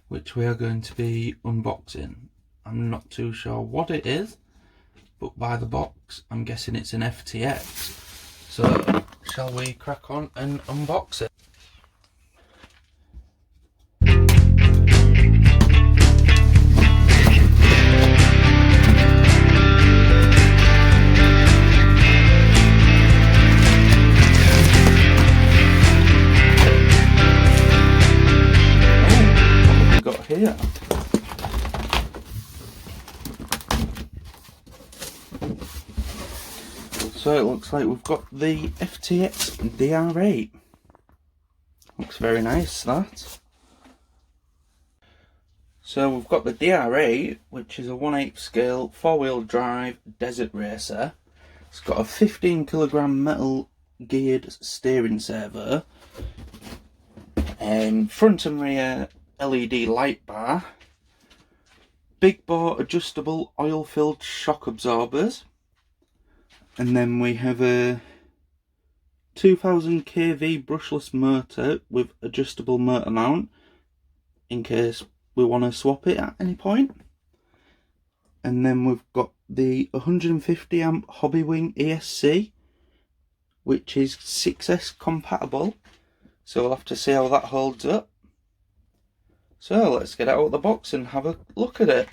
which we are going to be unboxing. I'm not too sure what it is, but by the box I'm guessing it's an FTX. So shall we crack on and unbox it? Here. So it looks like we've got the FTX dr8. Looks very nice, that. So we've got the dr8, which is a 1/8 scale 4-wheel drive desert racer. It's got a 15 kilogram metal geared steering servo, front and rear LED light bar, big bore adjustable oil filled shock absorbers, and then we have a 2000 kV brushless motor with adjustable motor mount in case we want to swap it at any point. And then we've got the 150 amp Hobbywing ESC, which is 6S compatible, so we'll have to see how that holds up. So let's get it out of the box and have a look at it.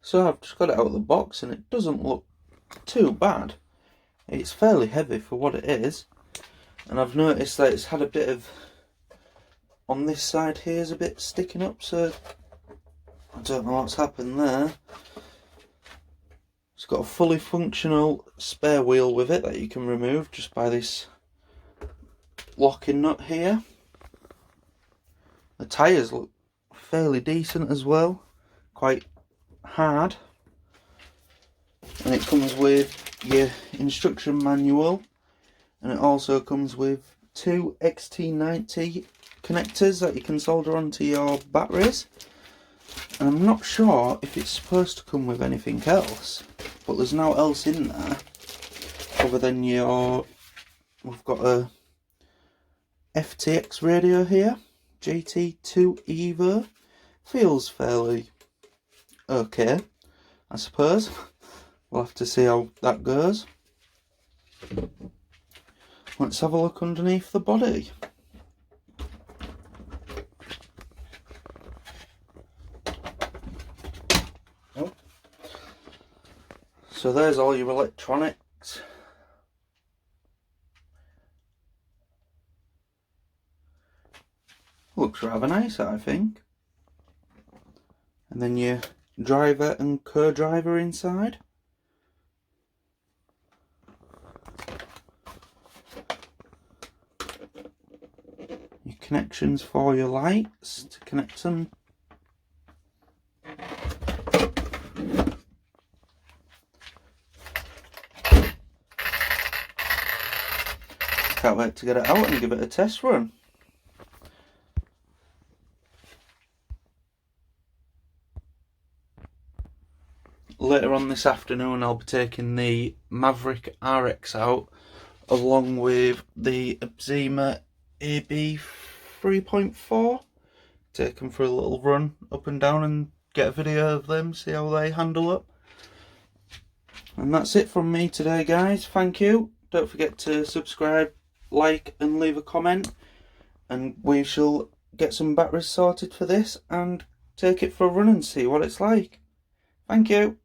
So I've just got it out of the box and it doesn't look too bad. It's fairly heavy for what it is, and I've noticed that it's had a bit of, on this side here is a bit sticking up, so I don't know what's happened there. It's got a fully functional spare wheel with it that you can remove just by this locking nut here. The tyres look fairly decent as well, quite hard, and it comes with your instruction manual, and it also comes with 2 XT90 connectors that you can solder onto your batteries. And I'm not sure if it's supposed to come with anything else, but there's no else in there other than we've got a FTX radio here, GT2 Evo. Feels fairly okay, I suppose. We'll have to see how that goes. Let's have a look underneath the body. Oh. So there's all your electronics. Looks rather nice, I think. And then your driver and co-driver inside. Your connections for your lights to connect them. Can't wait to get it out and give it a test run. Later on this afternoon I'll be taking the Maverick RX out along with the Eczema AB 3.4. Take them for a little run up and down and get a video of them, see how they handle up. And that's it from me today, guys. Thank you. Don't forget to subscribe, like and leave a comment, and we shall get some batteries sorted for this and take it for a run and see what it's like. Thank you.